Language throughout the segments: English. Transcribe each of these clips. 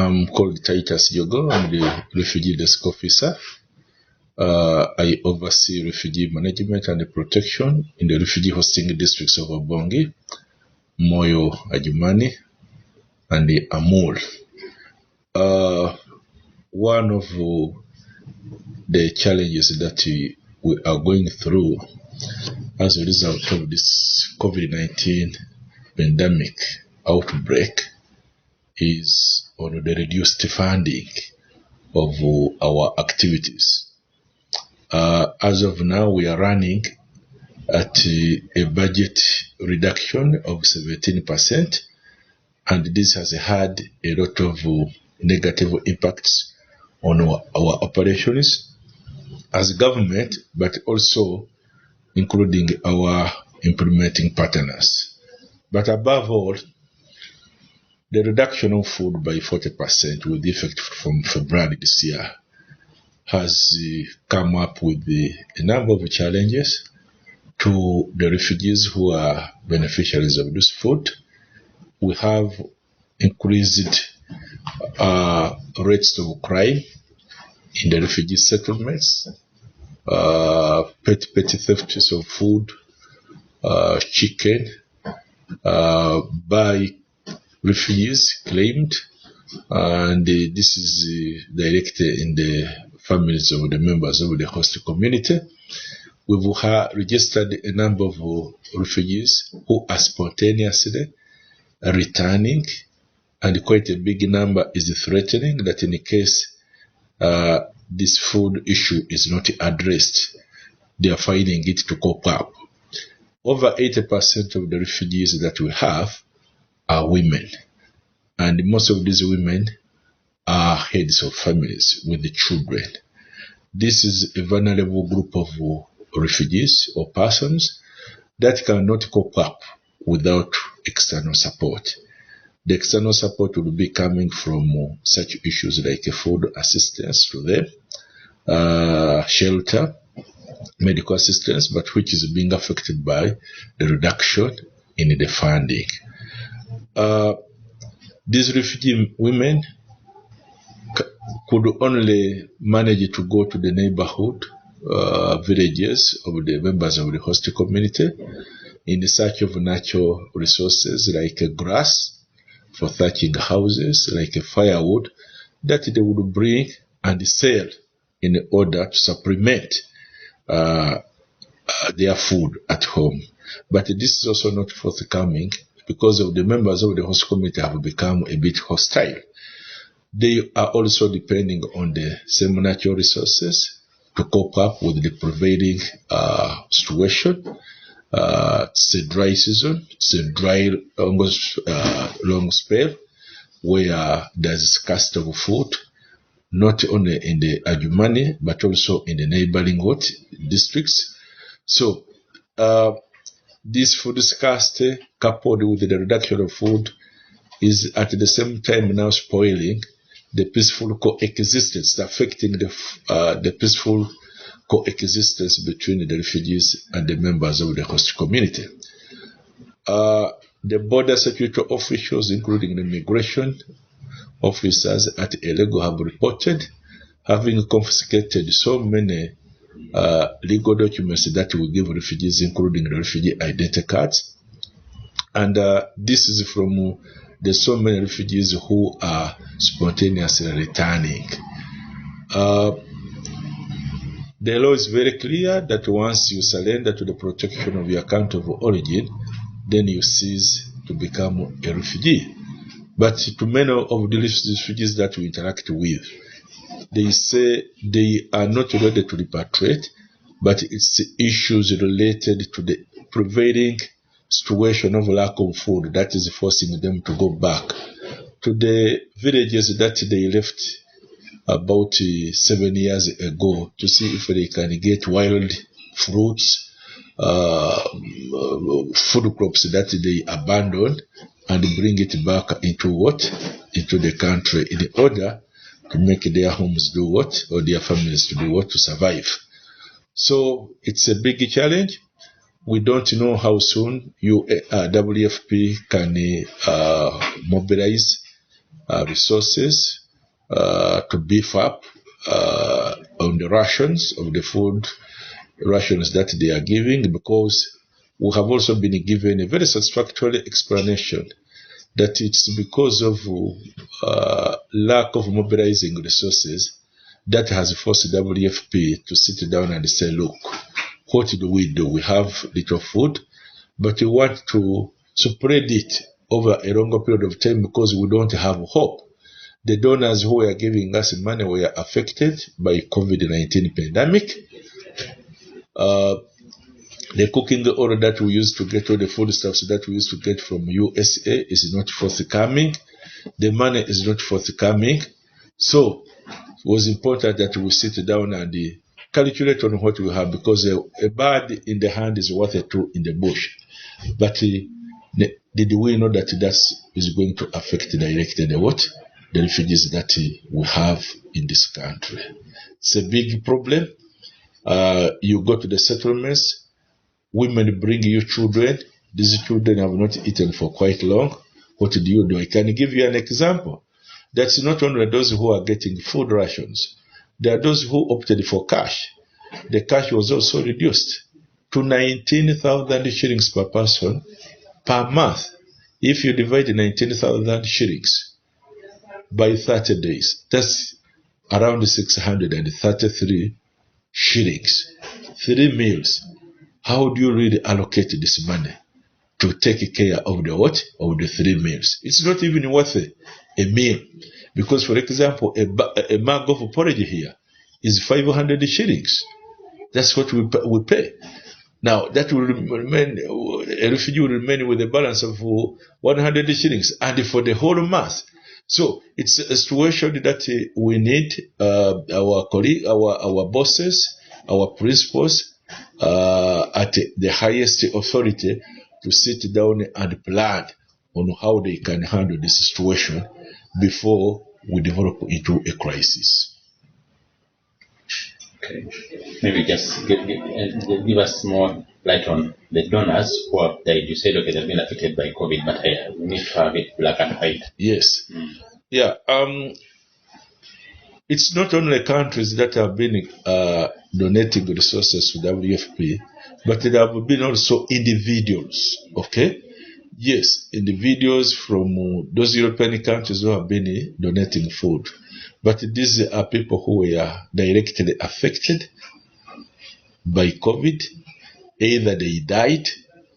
I'm called Titus Jogo. I'm the Refugee Desk Officer. I oversee refugee management and protection in the refugee hosting districts of Obongi, Moyo, Adjumani, and the Amur. One of the challenges that we are going through as a result of this COVID-19 pandemic outbreak is on the reduced funding of our activities. As of now, we are running at a budget reduction of 17%, and this has had a lot of negative impacts on our operations as government, but also including our implementing partners. But above all, the reduction of food by 40% with effect from February this year has come up with a number of challenges to the refugees who are beneficiaries of this food. We have increased rates of crime in the refugee settlements, petty thefts of food, chicken, by refugees claimed, and this is directed in the families of the members of the host community. We've registered a number of refugees who are spontaneously returning, and quite a big number is threatening that in case this food issue is not addressed, they are finding it to cope up. Over 80% of the refugees that we have are women, and most of these women are heads of families with the children. This is a vulnerable group of refugees or persons that cannot cope up without external support. The external support will be coming from such issues like food assistance to them, shelter, medical assistance, but which is being affected by the reduction in the funding. These refugee women could only manage to go to the neighborhood villages of the members of the host community in search of natural resources like grass for thatching houses, like firewood that they would bring and sell in order to supplement their food at home. But this is also not forthcoming because of the members of the host community have become a bit hostile. They are also depending on the same natural resources to cope up with the prevailing situation. It's a dry season, it's a dry long spell where there's scarcity of food, not only in the Adjumani but also in the neighboring districts. So this food scarcity coupled with the reduction of food is at the same time now spoiling the peaceful coexistence, affecting the peaceful coexistence between the refugees and the members of the host community. The border security officials, including the immigration officers at Elego, have reported having confiscated so many legal documents that will give refugees, including the refugee identity cards. And this is from the so many refugees who are spontaneously returning. The law is very clear that once you surrender to the protection of your country of origin, then you cease to become a refugee. But to many of the refugees that we interact with, they say they are not ready to repatriate, but it's issues related to the prevailing situation of lack of food that is forcing them to go back to the villages that they left about 7 years ago to see if they can get wild fruits, food crops that they abandoned, and bring it back into the country in order to make their homes do what, or their families to do what, to survive. So it's a big challenge. We don't know how soon WFP can mobilize resources to beef up on the rations of the food rations that they are giving, because we have also been given a very satisfactory explanation that it's because of lack of mobilizing resources that has forced WFP to sit down and say, look, what do? We have little food, but we want to spread it over a longer period of time because we don't have hope. The donors who were giving us money were affected by COVID-19 pandemic. The cooking oil that we used to get all the foodstuffs that we used to get from USA is not forthcoming. The money is not forthcoming. So it was important that we sit down and calculate on what we have, because a bird in the hand is worth a two in the bush. But did we know that that is going to affect directly the refugees that we have in this country? It's a big problem. You go to the settlements, women bring you children. These children have not eaten for quite long. What do? I can give you an example. That's not only those who are getting food rations. There are those who opted for cash. The cash was also reduced to 19,000 shillings per person per month. If you divide 19,000 shillings by 30 days, that's around 633 shillings. 3 meals. How do you really allocate this money to take care of the of the 3 meals? It's not even worth a meal, because, for example, a mug of porridge here is 500 shillings. That's what we pay. Now, that will remain, a refugee will remain with a balance of 100 shillings, and for the whole month. So it's a situation that we need our colleagues, our bosses, our principals at the highest authority to sit down and plan on how they can handle this situation before we develop into a crisis. Okay. Maybe just give us more light on the donors who have died. You said, okay, they've been affected by COVID, but we need to have it black and white. Yes. Yeah. It's not only countries that have been donating resources to WFP, but there have been also individuals. Okay. Yes, individuals from those European countries who have been donating food. But these are people who were directly affected by COVID. Either they died,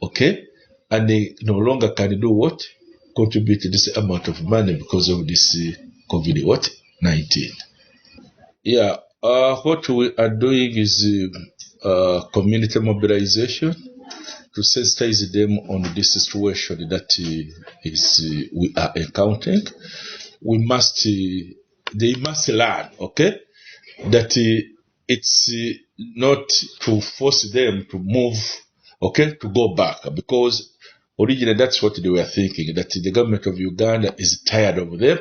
okay, and they no longer can do what? Contribute this amount of money because of this COVID-19. Yeah, what we are doing is community mobilization to sensitize them on this situation that we are encountering. They must learn, okay, that it's not to force them to move, okay, to go back, because originally that's what they were thinking, that the government of Uganda is tired of them.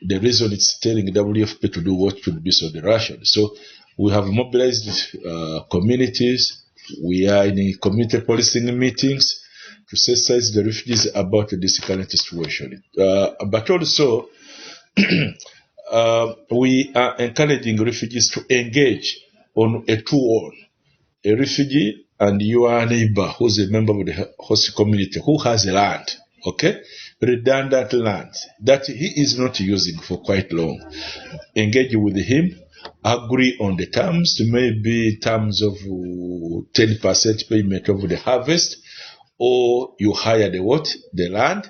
The reason it's telling WFP to do what to reduce on the ration. So we have mobilized communities. We are in community policing meetings to sensitize the refugees about this current situation. But also, we are encouraging refugees to engage on a two-on. A refugee and your neighbor who's a member of the host community who has land, okay, redundant land that he is not using for quite long. Engage with him, agree on the terms, maybe terms of 10% payment of the harvest, or you hire the land.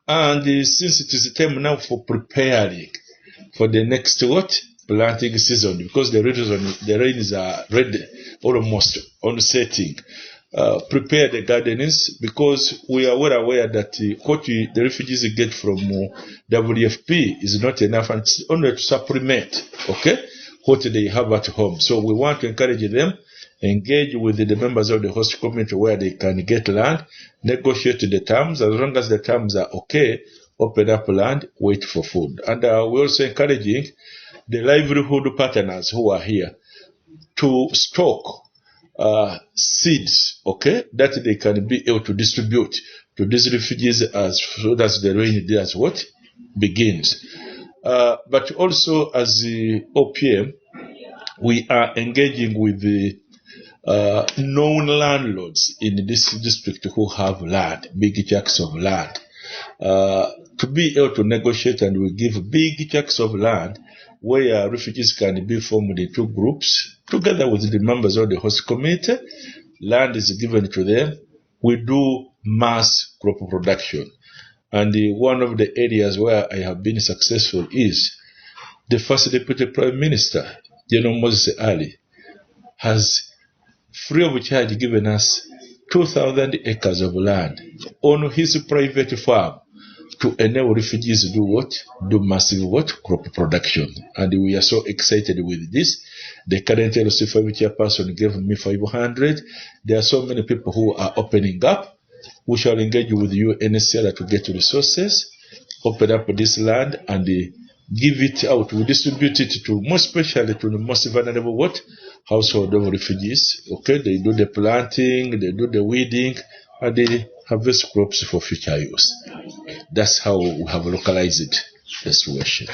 And since it is time now for preparing for the next planting season, because the rains are ready, almost on setting. Prepare the gardens, because we are well aware that what the refugees get from WFP is not enough, and it's only to supplement, okay, what they have at home. So we want to encourage them, engage with the members of the host community where they can get land, negotiate the terms. As long as the terms are okay, open up land, wait for food. And we're also encouraging the livelihood partners who are here to stock seeds, okay, that they can be able to distribute to these refugees as soon as the rain does begins. But also as the OPM, we are engaging with the known landlords in this district who have land, big chunks of land, to be able to negotiate, and we give big chunks of land where refugees can be formed in 2 groups together with the members of the host community. Land is given to them. We do mass crop production. And one of the areas where I have been successful is the first Deputy Prime Minister, General Moses Ali, has free of charge given us 2,000 acres of land on his private farm to enable refugees to do what? Do massive what? Crop production. And we are so excited with this. The current LC5 chairperson gave me 500. There are so many people who are opening up. We shall engage with UNHCR to get resources, open up this land, and give it out. We distribute it to, more especially to the most vulnerable what? Household of refugees. Okay, they do the planting, they do the weeding, and they harvest crops for future use. That's how we have localized the situation.